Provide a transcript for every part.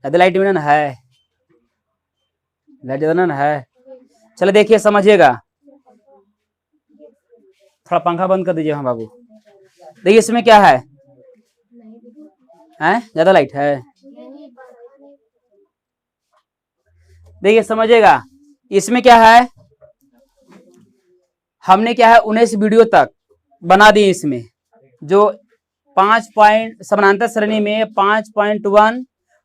ज्यादा लाइट में ना है, लाइट ज्यादा ना है। चलो देखिए समझिएगा, थोड़ा पंखा बंद कर दीजिए। हाँ बाबू देखिए इसमें क्या है, ज्यादा लाइट है। देखिए समझिएगा, इसमें क्या है, हमने क्या है 19 वीडियो तक बना दी। इसमें जो 5 पॉइंट समानांतर श्रेणी में 5.1,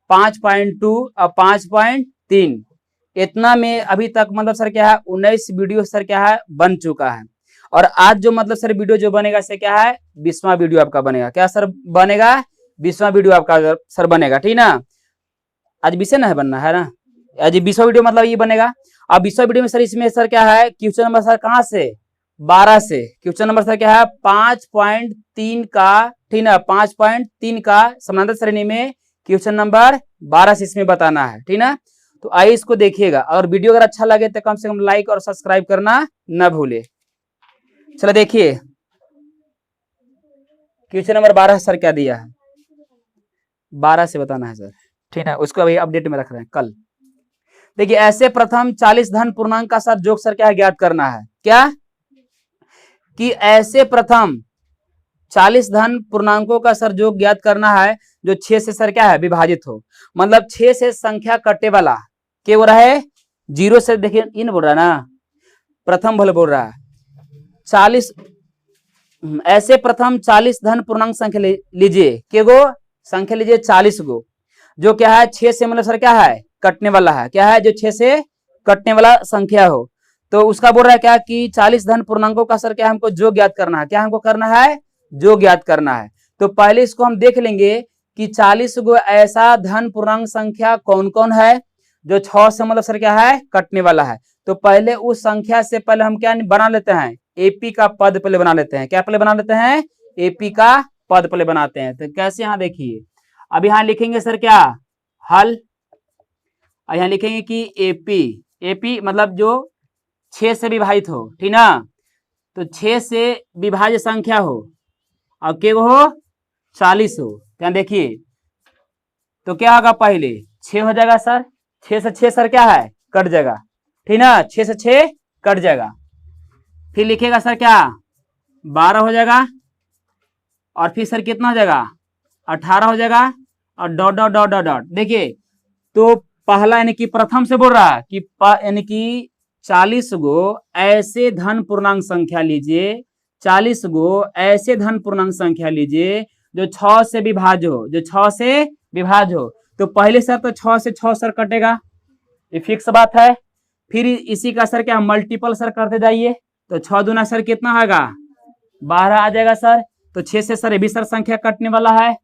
5.2 और 5.3 इतना में अभी तक मतलब सर क्या है 19 वीडियो सर क्या है बन चुका है। और आज जो मतलब सर वीडियो जो बनेगा से क्या है 20वां वीडियो आपका बनेगा। क्या सर बनेगा, 20वां वीडियो आपका सर बनेगा, ठीक ना। आज 20 ना है बनना है ना, आज 20वां वीडियो मतलब ये बनेगा। अब 20वां वीडियो में सर इसमें सर क्या है क्वेश्चन नंबर सर कहाँ से 12 से, क्वेश्चन नंबर सर क्या है 5.3 का, ठीक ना, 5.3 का समानांतर श्रेणी में क्वेश्चन नंबर 12 से इसमें बताना है, ठीक ना। तो आइए इसको देखिएगा, और वीडियो अगर अच्छा लगे तो कम से कम लाइक और सब्सक्राइब करना ना भूले। चलो देखिए क्वेश्चन नंबर 12 सर क्या दिया है, 12 से बताना है सर, ठीक है। उसको अभी अपडेट में रख रहे हैं कल। देखिए ऐसे प्रथम 40 धन पूर्णांक का सर जोग सर क्या है ज्ञात करना है। क्या कि ऐसे प्रथम 40 धन पूर्णांकों का सर जोग ज्ञात करना है जो 6 से सर क्या है विभाजित हो। मतलब 6 से संख्या कटे वाला क्या हो रहा है 0 से, देखिए इन बोल रहा है ना, प्रथम भले बोल रहा है 40। ऐसे प्रथम 40 धन पूर्णांक संख्या लीजिए, के गो संख्या लीजिए 40 गो, जो क्या है 6 से मतलब सर क्या है कटने वाला है। क्या है जो 6 से कटने वाला संख्या हो। तो उसका बोल रहा है क्या कि 40 धन पूर्णांकों का सर क्या हमको जो ज्ञात करना है। क्या हमको करना है, जो ज्ञात करना है। तो पहले इसको हम देख लेंगे कि 40 गो ऐसा धन पूर्णांक संख्या कौन कौन है जो 6 से मतलब सर क्या है कटने वाला है। तो पहले उस संख्या से पहले हम क्या बना लेते हैं, एपी का पद पहले बना लेते हैं। क्या पहले बना लेते हैं, एपी का पद पहले बनाते हैं। तो कैसे, यहाँ देखिए अब यहाँ लिखेंगे सर क्या हल, और यहाँ लिखेंगे कि एपी, एपी मतलब जो 6 से विभाजित हो, ठीक ना। तो 6 से विभाज्य संख्या हो और के हो 40 हो। क्या देखिए तो क्या होगा, पहले 6 हो जाएगा सर, 6 से 6 सर क्या है कट जाएगा, ठीक ना, 6 से 6 कट जाएगा। फिर लिखेगा सर क्या 12 हो जाएगा, और फिर सर कितना हो जाएगा 18 हो जाएगा, और dot dot dot dot dot. देखिए तो पहला यानी कि प्रथम से बोल रहा है कि यानी कि 40 गो ऐसे धन पूर्णांक संख्या लीजिए, 40 गो ऐसे धन पूर्णांक संख्या लीजिए जो 6 से विभाज्य हो, जो 6 से विभाज्य हो। तो पहले सर तो 6 से 6 सर कटेगा, ये फिक्स बात है। फिर इसी का सर क्या मल्टीपल सर करते जाइए, तो 6 दूना सर कितना होगा 12 आ जाएगा सर। तो 6 से सर ये भी सर संख्या कटने वाला है।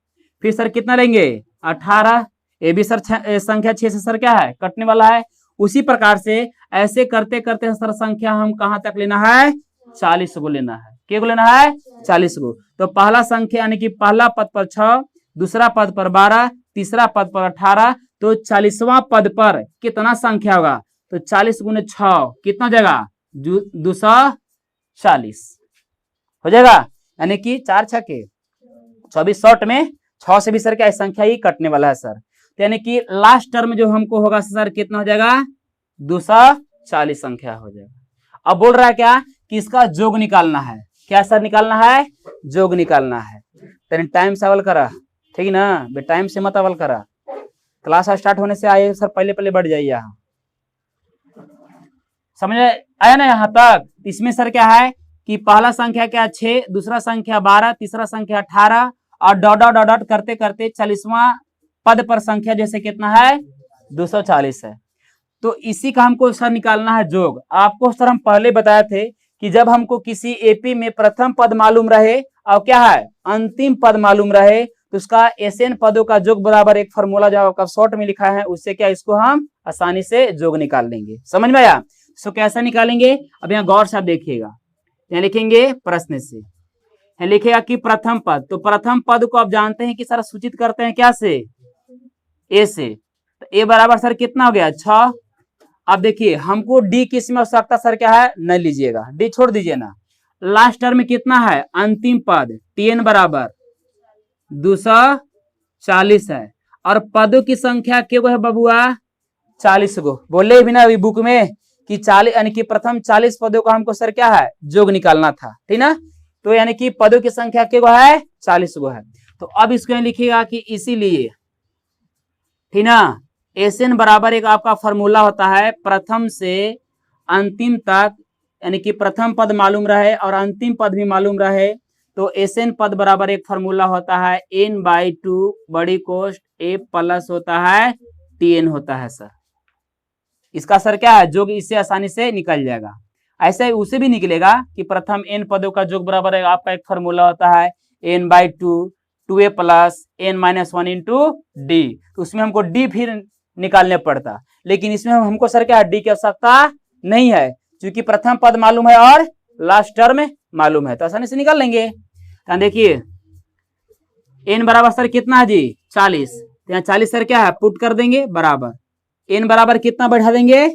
फिर सर कितना लेंगे 18, ये भी सर संख्या 6 से सर क्या है कटने वाला है। उसी प्रकार से ऐसे करते करते सर संख्या हम कहां तक लेना है 40 गो लेना है। क्या गो लेना है 40 गो। तो पहला संख्या यानी कि पहला पद पर 6, दूसरा पद पर 12, तीसरा पद पर 18, तो 40वां पद पर कितना संख्या होगा, तो 40 गुने 6 कितना जाएगा 240 हो जाएगा, यानी कि 4 छक्के 24 शॉर्ट में 6 से भी सर क्या संख्या ही कटने वाला है सर। तो यानी कि लास्ट टर्म जो हमको होगा सर कितना हो जाएगा 240 संख्या हो जाएगा। अब बोल रहा है क्या कि इसका जोग निकालना है। क्या सर निकालना है, जोग निकालना है। तेरे टाइम से अवल करा, ठीक ना, बे टाइम से मत अवल करा, क्लास स्टार्ट होने से आए सर पहले पहले बढ़ जाइए। यहाँ समझ आया ना यहाँ तक। इसमें सर क्या है कि पहला संख्या क्या 6, दूसरा संख्या 12, तीसरा संख्या 18, और डॉट डॉट डॉट डॉट करते करते 40वां पद पर संख्या जैसे कितना है 240 है। तो इसी का हमको सर निकालना है जोग। आपको सर हम पहले बताए थे कि जब हमको किसी एपी में प्रथम पद मालूम रहे और क्या है अंतिम पद मालूम रहे, तो उसका एसएन पदों का जोग बराबर एक फॉर्मूला जो आपका शॉर्ट में लिखा है, उससे क्या इसको हम आसानी से जोग निकाल लेंगे। समझ में आया। सो कैसा निकालेंगे, अब यहाँ गौर से आप देखिएगा, यहाँ लिखेंगे प्रश्न से, यहाँ लिखेगा कि प्रथम पद, तो प्रथम पद को आप जानते हैं कि सर सूचित करते हैं क्या से, ए से। तो ए बराबर सर कितना हो गया 6। अब देखिए हमको डी किस में आवश्यकता सर क्या है न लीजिएगा, डी छोड़ दीजिए ना। लास्ट टर्म में कितना है अंतिम पद टीएन बराबर 240 है। और पदों की संख्या के गो है बबुआ 40 गो। बोले भी ना अभी बुक में कि 40 यानी कि प्रथम 40 पदों का हमको सर क्या है जोग निकालना था, ठीक ना। तो यानी कि पदों की संख्या के गो है 40 गो है। तो अब इसको लिखिएगा कि इसीलिए, ठीक ना, एसएन बराबर एक आपका फॉर्मूला होता है प्रथम से अंतिम तक, यानी कि प्रथम पद मालूम रहे और अंतिम पद भी मालूम रहे तो एसएन पद बराबर एक फॉर्मूला होता है n/2 बड़ी कोष्ट a प्लस होता है tn होता है सर। इसका सर क्या है जोग इससे आसानी से निकल जाएगा। ऐसे उसे भी निकलेगा कि प्रथम n पदों का जोग बराबर है आपका एक फॉर्मूला होता है n/2 2a plus n-1 into D. तो उसमें हमको डी फिर निकालने पड़ता, लेकिन इसमें हमको सर क्या डी की आवश्यकता नहीं है क्योंकि प्रथम पद मालूम है और लास्ट टर्म मालूम है तो आसानी से निकाल लेंगे। तो देखिए n बराबर सर कितना है जी 40, तो यहाँ 40 सर क्या है पुट कर देंगे बराबर n बराबर कितना बैठा देंगे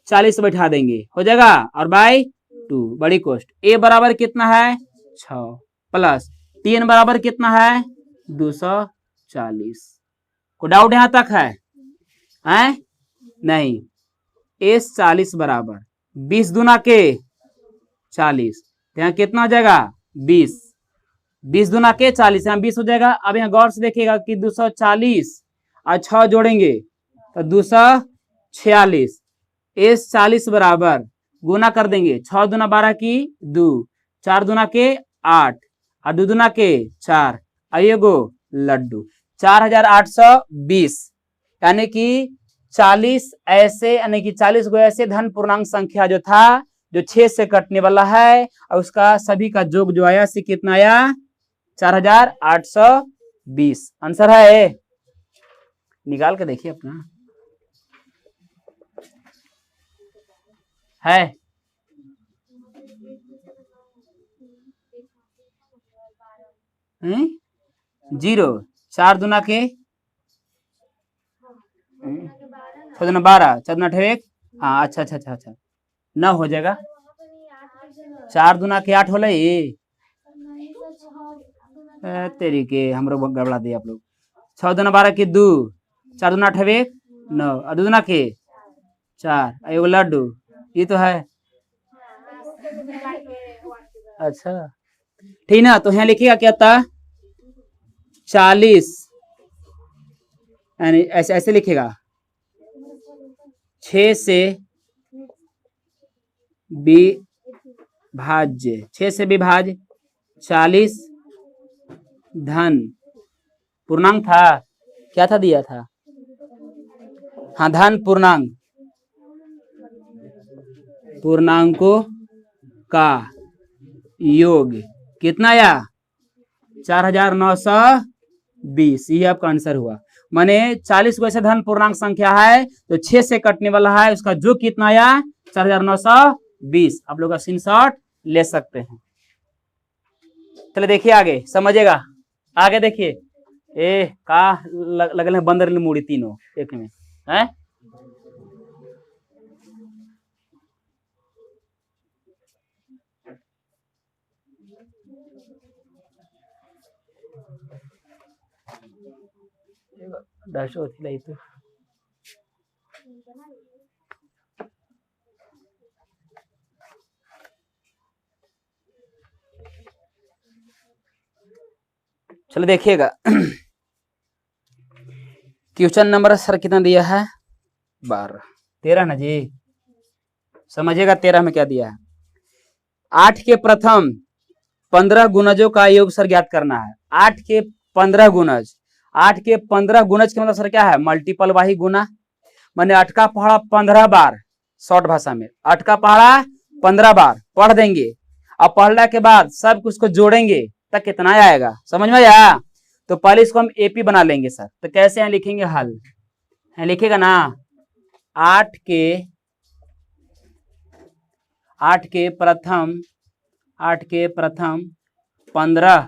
40 बैठा देंगे हो जाएगा और बाई 2 बड़ी कोष्ट a बराबर कितना है 6 प्लस tn बराबर कितना है 240। को डाउट यहां तक है नहीं। एस 40 बराबर 20 दूना के 40, यहाँ कितना हो जाएगा 20, 20 दूना के 40 यहाँ 20 हो जाएगा। अब यहाँ गौर से देखिएगा कि 240 और 6 जोड़ेंगे तो 246। एस 40 बराबर गुना कर देंगे 6 दूना 12 की 2, 4 दूना के 8 और 2 दूना के 4 आइए गो लड्डू 4820, यानी कि 40 ऐसे यानी कि 40 गो ऐसे धन पूर्णांक संख्या जो था जो 6 से कटने वाला है और उसका सभी का जोग जो आया से कितना आया 4820। आंसर है, निकाल के देखिए अपना है। जीरो 4 दूना के 6 दूना 12 4 दूना 8 हाँ अच्छा अच्छा अच्छा अच्छा 9 हो जाएगा। 4 दूना के 8 होला तेरी के हमरो गड़बड़ा दिए आप लोग। 6 दूना 12 के 2, 4 दूना 8 9 और 2 दूना के 4 एगो लड्डू ये तो है। अच्छा ठीक ना, तो यहाँ लिखिएगा क्या था 40 यानी ऐसे ऐसे लिखेगा 6 से विभाज्य 6 से विभाज्य 40 धन पूर्णांक था क्या था दिया था हाँ धन पूर्णांक पूर्णांकों का योग कितना आया 4920। ये आपका आंसर हुआ। माने 40 को ऐसे धन पूर्णांक संख्या है तो 6 से कटने वाला है उसका जो कितना आया 4920। आप लोग का स्क्रीनशॉट ले सकते हैं। चलिए देखिए आगे समझेगा, आगे देखिए का लगल है बंदर मुड़ी तीनों एक में है। तो चलो देखिएगा क्वेश्चन नंबर सर कितना दिया है 12 13 ना जी। समझिएगा 13 में क्या दिया है 8 के प्रथम 15 गुणजों का योग सर ज्ञात करना है। 8 के 15 गुणज, 8 के 15 गुणज के मतलब सर क्या है मल्टीपल वाही गुना, मैंने 8 का पहाड़ा 15 बार शॉर्ट भाषा में 8 का पहाड़ा 15 बार पढ़ देंगे और पढ़ने के बाद सब कुछ को जोड़ेंगे तक कितना आएगा समझ में आया। तो पहले इसको हम एपी बना लेंगे सर। तो कैसे यहाँ लिखेंगे हल, यहाँ लिखेगा ना 8 के प्रथम 15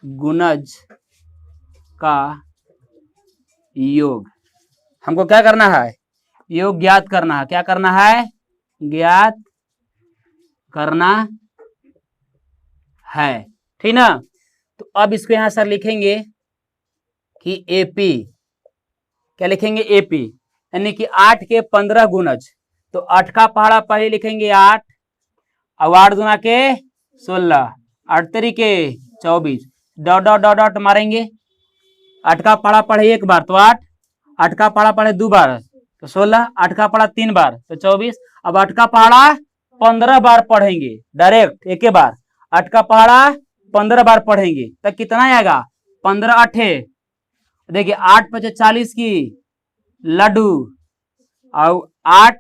गुणज का योग हमको क्या करना है योग ज्ञात करना है। क्या करना है ज्ञात करना है, ठीक ना। तो अब इसको यहां सर लिखेंगे कि एपी, क्या लिखेंगे एपी, यानी कि 8 के 15 गुणज, तो 8 का पहाड़ा पहले लिखेंगे 8, और 8 गुना के 16, 8 तरीके 24, डॉट डॉट डॉट डॉट मारेंगे। 8 का पहाड़ा पढ़े एक बार तो 8, 8 का पहाड़ा पढ़े 2 बार तो 16, 8 का पहाड़ा 3 बार तो 24। अब 8 का पहाड़ा 15 बार पढ़ेंगे डायरेक्ट एक ही बार, 8 का पहाड़ा 15 बार पढ़ेंगे तब कितना आएगा 15 8, देखिए 8 × 40 की लड्डू, और 8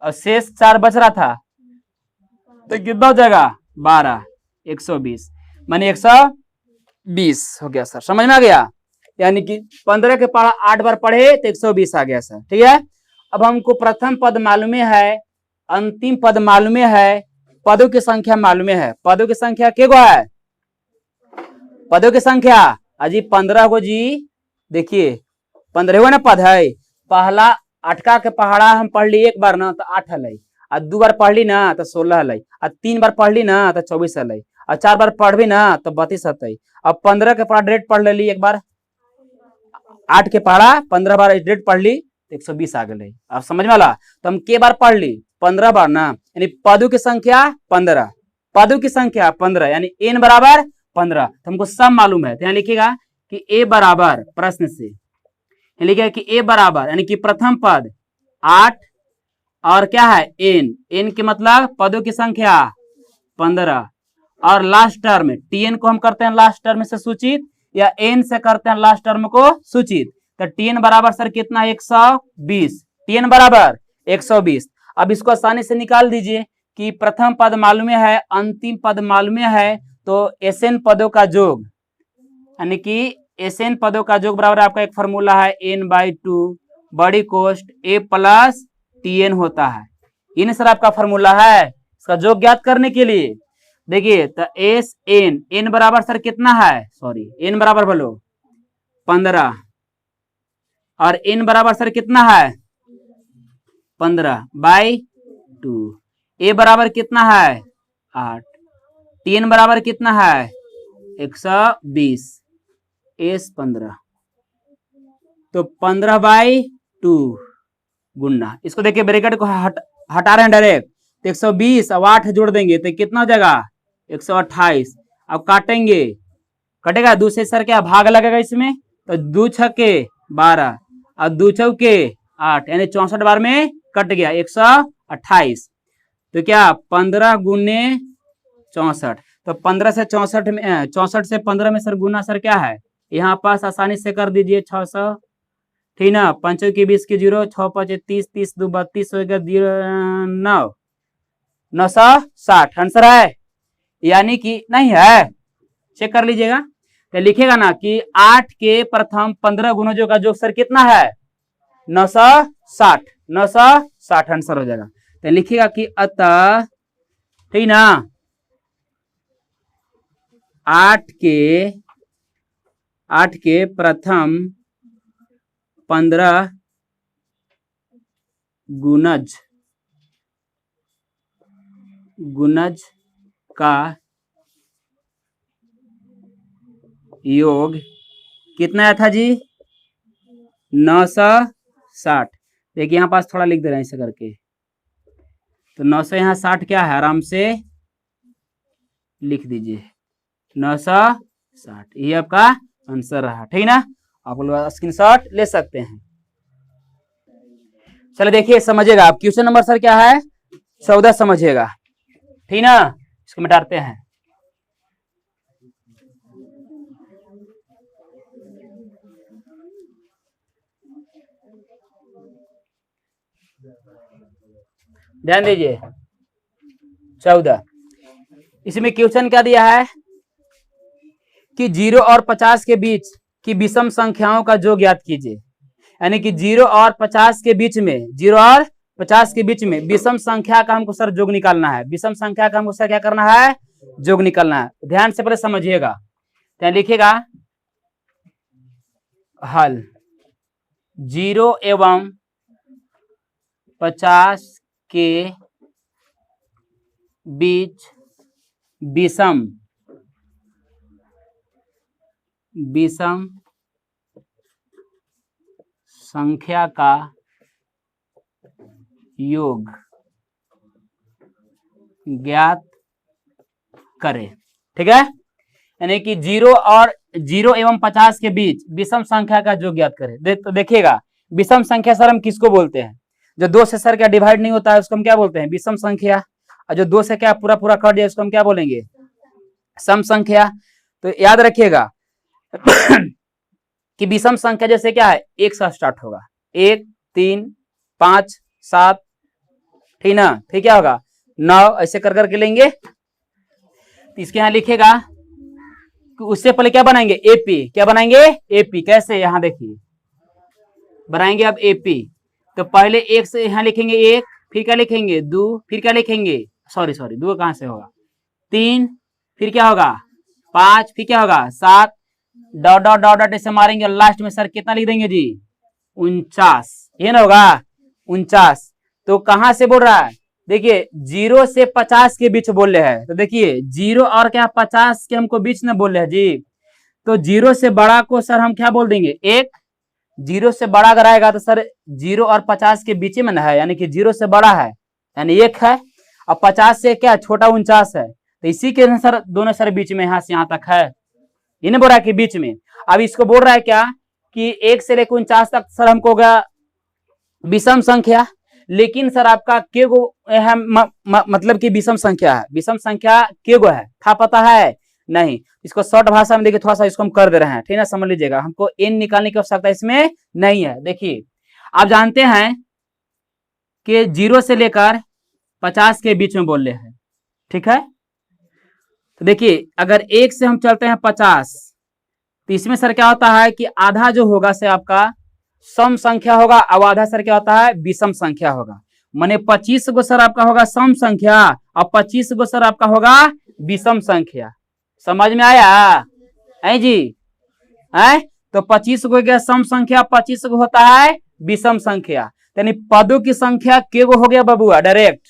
और शेष 4 बच रहा था तो कितना हो जाएगा 12, 120 माने 120 हो गया सर, समझ में आ गया। यानी कि 15 के पढ़ा 8 बार पढ़े तो 120 आ गया सर, ठीक है। अब हमको प्रथम पद मालूम है, अंतिम पद मालूम है, पदों की संख्या मालूम है। पदों की संख्या के गो है, पदों की संख्या अजी 15 गो जी, देखिए 15 ना पद है। पहला 8 का के पहाड़ा हम पढ़ ली एक बार ना तो 8 हल, और 2 बार पढ़ ली ना तो 16 हल, और 3 बार पढ़ ली ना तो 24 हल, और 4 बार पढ़ भी ना तो 32 हत। अब 15 के पहाड़ा डायरेक्ट पढ़ ली एक बार, 8 के पहाड़ा 15 बार डायरेक्ट पढ़ ली तो 120 आ गए। अब समझ में आला, तो हम के बार पढ़ ली 15 बार ना, यानी पदों की संख्या 15, पदों की संख्या 15 यानी n बराबर 15, तो हमको सब मालूम है। तो यहाँ लिखिएगा कि a बराबर, प्रश्न से लिखिएगा कि a बराबर यानी कि प्रथम पद 8 और क्या है n के मतलब पदों की संख्या 15, और लास्ट टर्म tn को हम करते हैं लास्ट टर्म से सूचित, या n से करते हैं लास्ट टर्म को सूचित। तो tn बराबर सर कितना 120, tn बराबर 120। अब इसको आसानी से निकाल दीजिए कि प्रथम पद मालूम है, अंतिम पद मालूम है, तो Sn पदों का योग यानी कि Sn पदों का योग बराबर आपका एक फॉर्मूला है n/2 बड़ी कोष्ट a प्लस tn होता है। इन सर आपका फॉर्मूला है इसका योग ज्ञात करने के लिए। देखिए तो n बराबर सर कितना है, सॉरी n बराबर बोलो 15, और n बराबर सर कितना है 15/2, a बराबर कितना है 8, tn बराबर कितना है 120, s 15, तो 15/2 गुना, इसको देखिए ब्रैकेट को हटा रहे हैं डायरेक्ट, तो 120 अब 8 जोड़ देंगे तो कितना हो जाएगा 128। अब काटेंगे, कटेगा 2 से सर क्या भाग लगेगा इसमें, तो 2 छक्के 12 और 2 चौके 8 यानी 64 बार में कट गया 128। तो क्या 15 गुने 64, तो 15 से 64 में 64 से 15 में सर गुना सर क्या है यहाँ पास आसानी से कर दीजिए 600, ठीक ना, 5 की 20 की 0, 6 5 30, 30 2 32 हो गया 9 960 आंसर है, यानी कि नहीं है, चेक कर लीजिएगा। तो लिखेगा ना कि 8 के प्रथम 15 गुणजों का योग सर कितना है 960, 960 आंसर हो जाएगा। तो लिखिएगा कि अतः, ठीक ना, 8 के प्रथम 15 गुणज का योग कितना आया था जी 960। देखिए यहाँ पास थोड़ा लिख दे रहे हैं ऐसे करके, तो 900 यहाँ 60 क्या है आराम से लिख दीजिए 960, ये आपका आंसर रहा, ठीक ना, आप लोग स्क्रीनशॉट ले सकते हैं। चलो देखिए समझिएगा, आप क्वेश्चन नंबर सर क्या है 14 समझिएगा, ठीक ना, इसको मिटाते हैं। ध्यान दीजिए 14, इसमें क्वेश्चन क्या दिया है कि 0 और 50 के बीच की विषम संख्याओं का योग ज्ञात कीजिए, यानी कि 0 और 50 के बीच में, 0 और 50 के बीच में विषम संख्या का हमको सर योग निकालना है, विषम संख्या का हमको सर क्या करना है योग निकालना है। ध्यान से पहले समझिएगा, तो लिखिएगा हल 0 एवं 50 के बीच विषम संख्या का योग ज्ञात करें। ठीक है, यानी कि 0 एवं 50 के बीच विषम संख्या का योग ज्ञात करें। तो देखिएगा, विषम संख्या सर हम किसको बोलते हैं? जो 2 से सर क्या डिवाइड नहीं होता है उसको हम क्या बोलते हैं? विषम संख्या। और जो 2 से क्या पूरा पूरा कट दिया उसको हम क्या बोलेंगे? सम संख्या। तो याद रखिएगा कि विषम संख्या जैसे क्या है, 1 से स्टार्ट होगा, 1 3 5 7, ठीक ना, फिर क्या होगा 9, ऐसे कर करके लेंगे। तो इसके यहाँ लिखेगा कि उससे पहले क्या बनाएंगे? एपी। क्या बनाएंगे? एपी। कैसे? यहाँ देखिए बनाएंगे अब एपी। तो पहले 1 से यहाँ लिखेंगे 1, फिर क्या लिखेंगे 2, फिर क्या लिखेंगे, सॉरी 2 कहां से होगा, 3, फिर क्या होगा 5, फिर क्या होगा 7, डॉट डॉट डॉट डॉट ऐसे मारेंगे, लास्ट में सर कितना लिख देंगे जी? 49। ये ना होगा 49। तो कहां से बोल रहा है? देखिए 0 से 50 के बीच बोल रहे हैं। तो देखिए 0 और क्या 50 के हमको बीच में बोल रहे हैं जी। तो 0 से बड़ा को सर हम क्या बोल देंगे? 1। 0 से बड़ा अगर आएगा तो सर 0 और 50 के बीच में ना है, यानी कि 0 से बड़ा है यानी 1 है, और 50 से क्या छोटा 49 है। तो इसी के सर दोनों सर बीच में यहाँ से यहाँ तक है, इन्हें बोल रहा है कि बीच में। अब इसको बोल रहा है क्या कि 1 से लेकर 49 तक सर हमको होगा विषम संख्या। लेकिन सर आपका के गो मतलब कि विषम संख्या है, विषम संख्या के गो है, था पता है नहीं? इसको शॉर्ट भाषा में देखिए, थोड़ा सा इसको हम कर दे रहे हैं, ठीक है, समझ लीजिएगा। हमको एन निकालने की आवश्यकता इसमें नहीं है। देखिए आप जानते हैं कि 0 से लेकर 50 के बीच में बोल रहे हैं, ठीक है। तो देखिए अगर 1 से हम चलते हैं 50, तो इसमें सर क्या होता है कि आधा जो होगा से आपका सम संख्या होगा, अब आधा सर क्या होता है? विषम संख्या होगा। माने 25 गो सर आपका होगा सम संख्या और 25 गो सर आपका होगा विषम संख्या। समझ में आया है जी? है तो 25 गो क्या सम संख्या, 25 गो होता है विषम संख्या। यानी पदों की संख्या के गो हो गया बबुआ? डायरेक्ट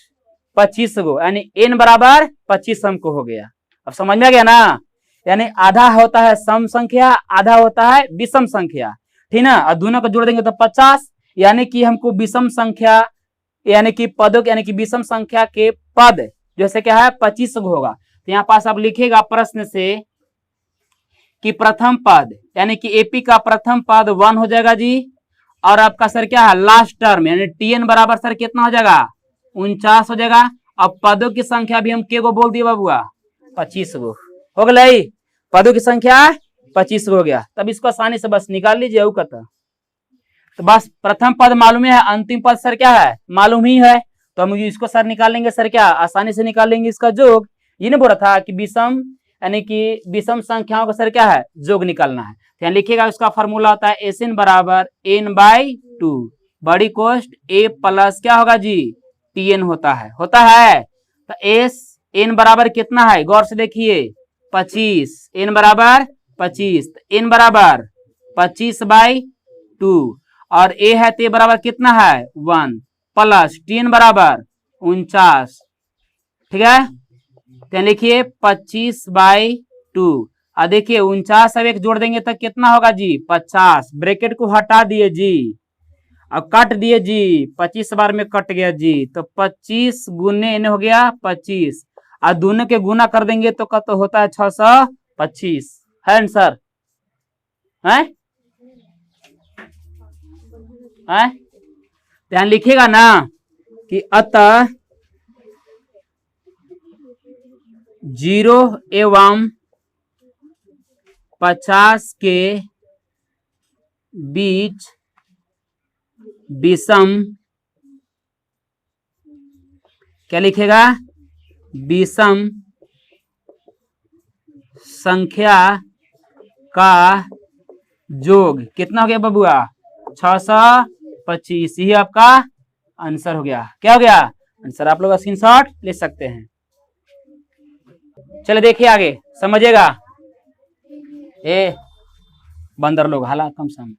25 गो, यानी n बराबर 25 हमको हो गया। अब समझ में आ गया ना? यानी आधा होता है सम संख्या, आधा होता है विषम संख्या, ठीक ना। और दोनों को जोड़ देंगे तो 50, यानी कि हमको विषम संख्या यानी कि पदों यानी कि विषम संख्या के पद जैसे क्या है 25 गो होगा। तो यहाँ पास आप लिखिएगा प्रश्न से कि प्रथम पद यानी कि एपी का प्रथम पद 1 हो जाएगा जी, और आपका सर क्या है लास्ट टर्म यानी टीएन बराबर सर कितना हो जाएगा? 49 हो जाएगा। अब पदों की संख्या भी हम के गो बोल दिए बबुआ? 25 गो हो गई। पदों की संख्या 25 हो गया। तब इसको आसानी से बस निकाल लीजिए। तो बस प्रथम पद मालूम है, अंतिम पद सर क्या है मालूम ही है। तो हम इसको सर निकालेंगे, सर क्या आसानी से निकाल लेंगे इसका जोग। ये नहीं बोला था कि विषम यानी कि विषम संख्याओं का सर क्या है जोग निकालना है। तो यहाँ लिखिएगा उसका फॉर्मूला होता है एस एन बराबर n/2 बड़ी कोष्ट a प्लस क्या होगा जी टी एन होता है। तो एस एन बराबर कितना है गौर से देखिए 25, एन बराबर 25, एन बराबर 25/2 और ए है तो बराबर कितना है 1 प्लस टीएन बराबर 49, ठीक है। तो लिखिए 25/2 और देखिए 49 अब एक जोड़ देंगे तो कितना होगा जी 50। ब्रैकेट को हटा दिए जी, अब काट दिए जी, 25 बार में कट गया जी। तो 25 गुने एन हो गया 25 और दोनों के गुना कर देंगे तो कत होता है 625 है आंसर है। ध्यान लिखिएगा ना कि अतः 0 एवं 50 के बीच विषम क्या लिखेगा विषम संख्या का जोग कितना हो गया बबुआ 625। यही आपका आंसर हो गया। क्या हो गया आंसर? आप लोग स्क्रीनशॉट ले सकते हैं। चले देखिए आगे समझिएगा। ए बंदर लोग हालात कम सम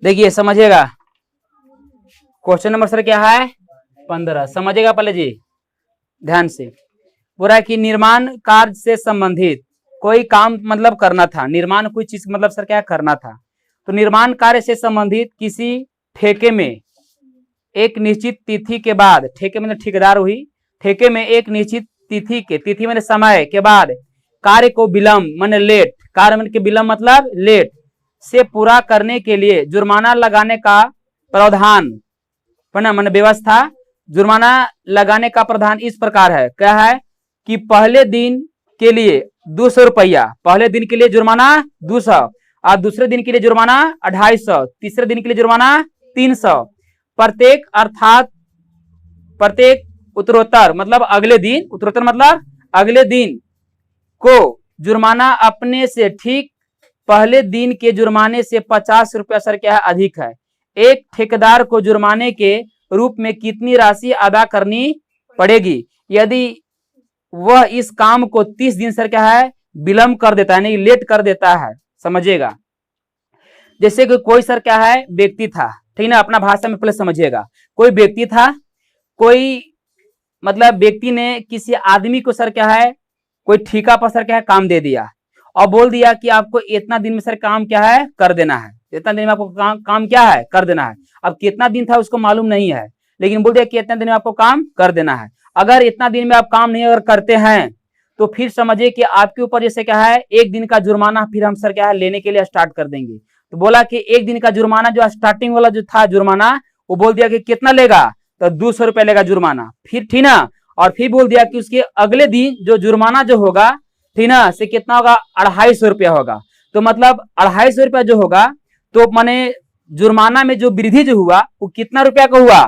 देखिए समझिएगा। क्वेश्चन नंबर सर क्या है 15। समझिएगा पहले जी ध्यान से। बोल रहा है कि निर्माण कार्य से संबंधित कोई काम मतलब करना था, निर्माण कोई चीज मतलब सर क्या करना था, तो निर्माण कार्य से संबंधित किसी ठेके में एक निश्चित तिथि के बाद, ठेके में ठेकेदार हुई, ठेके में एक निश्चित तिथि के, तिथि मैंने समय के बाद कार्य को विलंब मैंने लेट, कार्य मैंने के विलंब मतलब लेट से पूरा करने के लिए जुर्माना लगाने का प्रावधान मैंने व्यवस्था, जुर्माना लगाने का प्रावधान इस प्रकार है, क्या है कि पहले दिन के लिए 200 रुपया, पहले दिन के लिए जुर्माना 200 और दूसरे दिन के लिए जुर्माना 250, तीसरे दिन के लिए जुर्माना 300, प्रत्येक अर्थात प्रत्येक उत्तरोत्तर मतलब अगले दिन, उत्तरोत्तर मतलब अगले दिन को जुर्माना अपने से ठीक पहले दिन के जुर्माने से 50 रुपया सर क्या है अधिक है। एक ठेकेदार को जुर्माने के रूप में कितनी राशि अदा करनी पड़ेगी यदि वह इस काम को 30 दिन सर क्या है विलंब कर देता है, नहीं लेट कर देता है। समझिएगा, जैसे कि कोई सर क्या है व्यक्ति था, ठीक ना, अपना भाषा में पहले समझिएगा, कोई व्यक्ति था, कोई मतलब व्यक्ति ने किसी आदमी को सर क्या है कोई ठेका पर सर क्या है काम दे दिया और बोल दिया कि आपको इतना दिन में सर काम क्या है कर देना है, इतना दिन में आपको काम क्या है कर देना है। अब कितना दिन था उसको मालूम नहीं है, लेकिन बोल दिया कि इतना दिन में आपको काम कर देना है। अगर इतना दिन में आप काम नहीं अगर करते हैं तो फिर समझिए कि आपके ऊपर जैसे क्या है एक दिन का जुर्माना फिर हम सर क्या है लेने के लिए स्टार्ट कर देंगे। तो बोला कि एक दिन का जुर्माना जो स्टार्टिंग वाला जो था जुर्माना वो बोल दिया कि कितना लेगा, तो 200 रुपया लेगा जुर्माना, फिर ठीक ना, और फिर बोल दिया कि उसके अगले दिन जो जुर्माना जो होगा ठीक ना से कितना होगा 250 रुपया होगा। तो मतलब 250 रुपया जो होगा तो माने जुर्माना में जो वृद्धि जो हुआ वो कितना रुपया का हुआ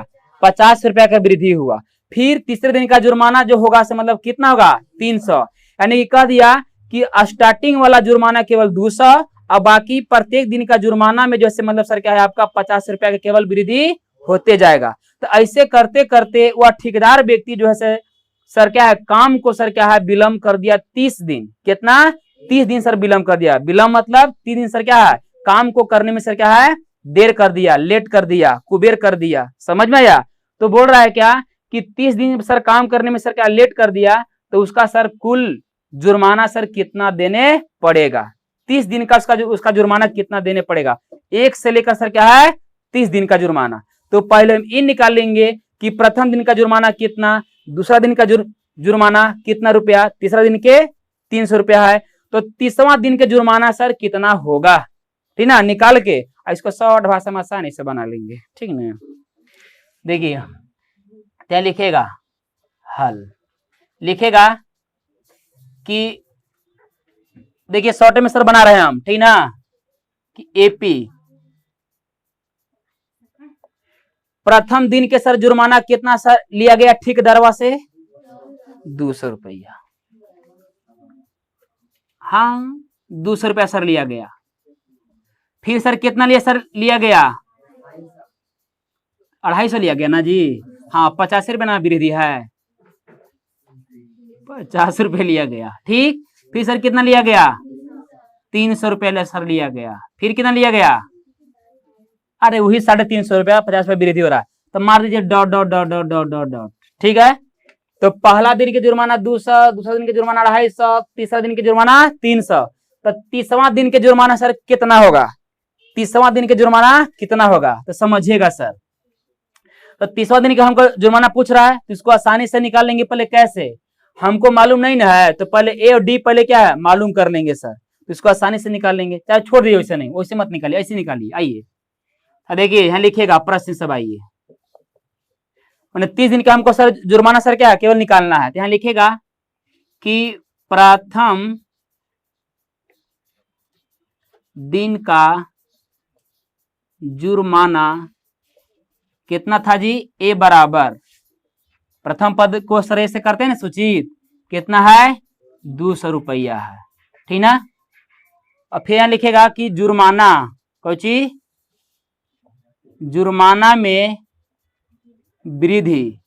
50 रुपया का वृद्धि हुआ। फिर तीसरे दिन का जुर्माना जो होगा से मतलब कितना होगा 300, यानी कि कह दिया कि स्टार्टिंग वाला जुर्माना केवल 200 और बाकी प्रत्येक दिन का जुर्माना में जैसे मतलब सर क्या है आपका 50 रुपया का केवल वृद्धि होते जाएगा। तो ऐसे करते करते वह ठेकेदार व्यक्ति जो है सर क्या है काम को सर क्या है विलंब कर दिया 30 दिन, कितना 30 दिन सर विलंब कर दिया। विलंब मतलब 30 दिन सर क्या है काम को करने में सर क्या है देर कर दिया, लेट कर दिया, कुबेर कर दिया। समझ में आया? तो बोल रहा है क्या कि 30 दिन सर काम करने में सर क्या लेट कर दिया तो उसका सर कुल जुर्माना सर कितना देने पड़ेगा, 30 दिन का उसका जुर्माना कितना देने पड़ेगा, 1 से लेकर सर क्या है 30 दिन का जुर्माना। तो पहले हम इन निकाल लेंगे कि प्रथम दिन का जुर्माना कितना, दूसरा दिन का जुर्माना कितना रुपया, तीसरा दिन के 300 रुपया है, तो 30वां दिन के जुर्माना सर कितना होगा, ठीक ना। निकाल के इसको शॉर्ट भाषा में आसानी से बना लेंगे, ठीक ना। देखिए क्या लिखेगा, हल लिखेगा कि देखिए शॉर्ट में सर बना रहे हैं हम, ठीक ना, कि एपी प्रथम दिन के सर जुर्माना कितना सर लिया गया ठेकेदारवा से 200 रुपया, हाँ 200 रुपया सर लिया गया। फिर सर कितना लिया सर लिया गया 250 लिया गया ना जी, हाँ 50 रुपये ना वृद्धि है, 50 रुपये लिया गया, ठीक। फिर सर कितना लिया गया 300 रुपया सर लिया गया। फिर कितना लिया गया, अरे वही 350 रुपया, 50 रुपया वृद्धि हो रहा है, तो मार दीजिए dot dot dot dot dot dot dot, ठीक है। तो पहला दिन के जुर्माना 200, दूसरा दिन के जुर्माना 250, तीसरा दिन के जुर्माना 300, तो 30वां दिन के जुर्माना सर कितना होगा, 30वां दिन के जुर्माना कितना होगा, तो समझिएगा सर। तो 30वां दिन का हमको जुर्माना पूछ रहा है तो इसको आसानी से निकाल लेंगे। पहले कैसे, हमको मालूम नहीं ना है तो पहले ए और डी पहले क्या है मालूम कर लेंगे सर, तो इसको आसानी से निकाल लेंगे, चाहे छोड़ दिए वैसे नहीं, वैसे मत निकालिए, ऐसे निकालिए। आइए देखिए यहाँ लिखेगा प्रश्न सब, आइए 30 दिन का हमको सर जुर्माना सर क्या है केवल निकालना है, तो यहाँ लिखेगा कि प्रथम दिन का जुर्माना कितना था जी, ए बराबर प्रथम पद को सर से करते हैं ना सूचित, कितना है 200 रुपया है, ठीक ना। और फिर यहाँ लिखेगा कि जुर्माना कोई चीज, जुर्माना में वृद्धि,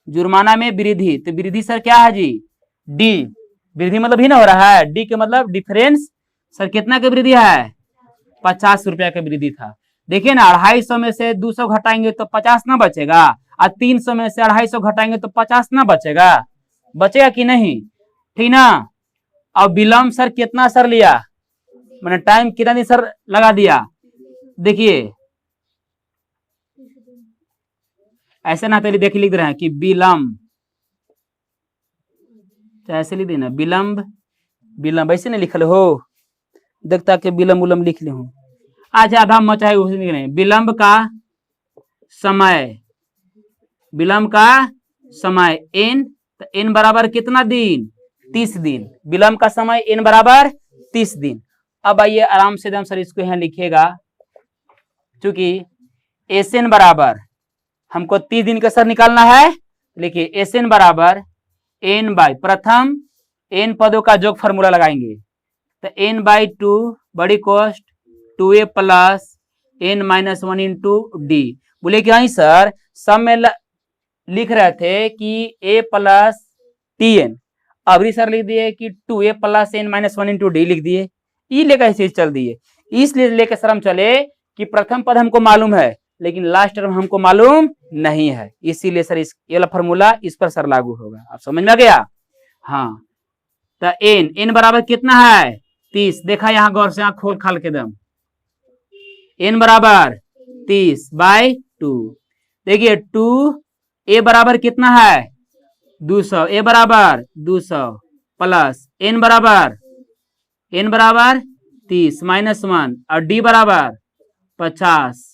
जुर्माना में वृद्धि, तो वृद्धि सर क्या है जी डी, वृद्धि मतलब ही ना हो रहा है, डी के मतलब डिफरेंस सर कितना की वृद्धि है 50 रुपया का वृद्धि था। देखिए ना 250 में से 200 घटाएंगे तो 50 ना बचेगा, और 300 में से 250 घटाएंगे तो 50 ना बचेगा, बचेगा कि नहीं, ठीक ना। अब विलंब सर कितना सर लिया, मैंने टाइम कितना दिन सर लगा दिया, देखिए ऐसे ना पहले देखिए लिख रहे हैं कि विलंब, ऐसे लिख देना विलंब, विलंब ऐसे नहीं लिखल हो, देखता कि विलंब उलम्ब लिख ले हूं। अच्छा आधा मचा है उसे लिख रहे हैं, विलंब का समय, विलंब का समय n, तो n बराबर कितना दिन, 30 दिन, विलंब का समय n बराबर 30 दिन। अब आइए आराम से एकदम सर इसको यहाँ लिखिएगा, क्योंकि Sn बराबर हमको 30 दिन का सर निकालना है, लिखिए Sn बराबर n बाई, प्रथम n पदों का योग फॉर्मूला लगाएंगे, तो n बाई 2 बड़ी कोष्ट 2a plus n minus 1 into D. बोले कि हाँ सर सब में लिख रहे थे कि a प्लस tn, अभी सर लिख दिए कि 2a plus n minus 1 into D लिख दिए, ई लेकर ऐसे चल दिए, इसलिए लेकर सर हम चले कि प्रथम पद हमको मालूम है लेकिन लास्ट टर्म हमको मालूम नहीं है, इसीलिए सर इस ये वाला फॉर्मूला इस पर सर लागू होगा। आप समझ में आ गया। हाँ तो n बराबर कितना है 30, देखा यहाँ गौर से आंख खोल खाल के दम, n बराबर 30 बाई 2, देखिए 2a बराबर कितना है 200, a बराबर 200 प्लस n बराबर 30 माइनस 1 और d बराबर 50।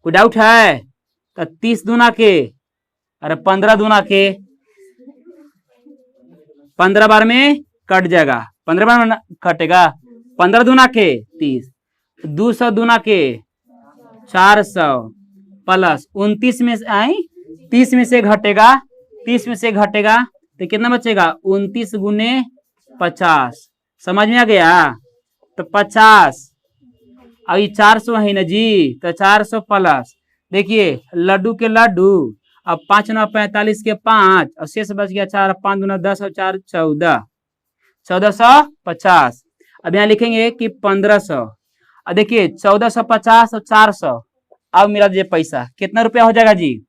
कोई डाउट है, तो 30 दूना के, अरे 15 दूना के, 15 बार में कट जाएगा, 15 बार में कटेगा, 15 दूना के 30, 200 दूना के 400 प्लस 29 में आई 30 में से घटेगा, 30 में से घटेगा तो कितना बचेगा 29 गुने 50, समझ में आ गया। तो 50 अभी 400 है ना जी, तो 400 प्लस देखिए लड्डू के लड्डू, अब 5 9 45 के 5 और शेष बच गया 4, 5 दूना 10 और 4 14, 1450। अब यहाँ लिखेंगे कि 1500, अब देखिए 1450 और 400, अब मेरा ये पैसा कितना रुपया हो जाएगा जी,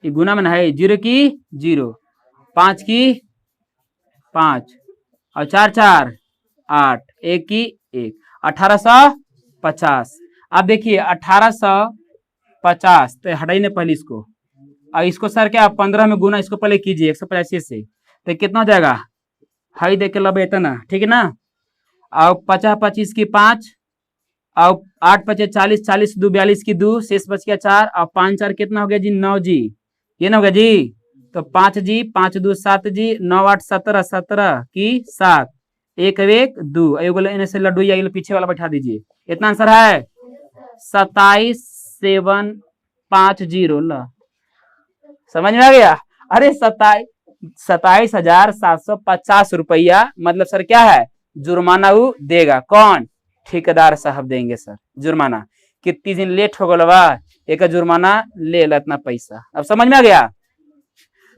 ये गुना में है, 0 की 0, 5 की 5 और 4 4 8, 1 की 1, 1850। अब देखिए 1850 तो हटाइए पहले इसको, और इसको सर क्या 15 में गुना इसको पहले कीजिए 185 से, तो कितना हो जाएगा, हाई देख के लब इतना, ठीक है ना। अब 50 25 की 5, अब 8 5 40, 40 2 42 की 2, शेष बच गया 4, अब 5 4 कितना हो गया जी 9 जी, ये ना हो गया जी, तो 5 जी 5 2 7 जी, 9 8 17, 17 की 7, 1 1 2, एगो से लड्डू या पीछे वाला बैठा दीजिए, इतना आंसर है 27750 ला, समझ में आ गया। अरे 27,750 रुपया मतलब सर क्या है जुर्माना वो देगा, कौन, ठेकेदार साहब देंगे सर जुर्माना, कितनी दिन लेट हो गया बा एक जुर्माना ले ला इतना पैसा। अब समझ में आ गया।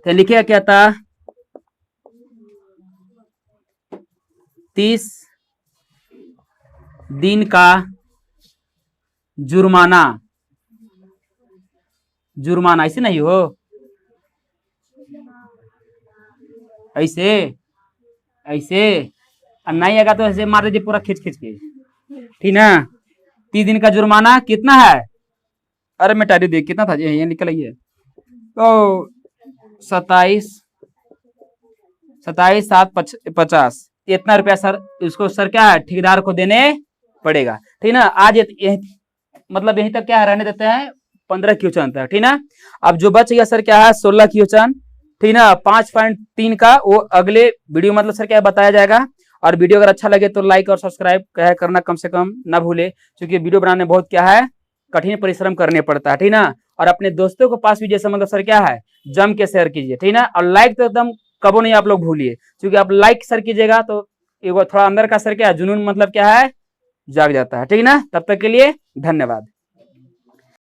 तो लिखिए क्या था 30 दिन का जुर्माना, जुर्माना ऐसे नहीं हो, ऐसे ऐसे नहीं आएगा तो ऐसे मार दीजिए पूरा खींच खींच के, ठीक ना। 30 दिन का जुर्माना कितना है, अरे मिटा दीजिए कितना था ये निकल आइए, तो 27,750 इतना रुपया सर इसको सर क्या है ठेकेदार को देने पड़ेगा, ठीक ना। आज मतलब यहीं तक क्या है रहने देते हैं, 15 क्वेश्चन था, ठीक ना। अब जो बच गया सर क्या है 16 क्वेश्चन, ठीक ना। 5.3 का वो अगले वीडियो मतलब सर क्या बताया जाएगा। और वीडियो अगर अच्छा लगे तो लाइक और सब्सक्राइब करना कम से कम ना भूले, क्योंकि वीडियो बनाने बहुत क्या है कठिन परिश्रम करने पड़ता है, ठीक ना। और अपने दोस्तों के पास भी जैसे मतलब सर क्या है जम के शेयर कीजिए, ठीक ना। और लाइक तो एकदम कबो नहीं आप लोग भूलिए, क्योंकि आप लाइक सर कीजिएगा तो एक थोड़ा अंदर का सर क्या है जुनून मतलब क्या है जाग जाता है, ठीक ना। तब तक के लिए धन्यवाद।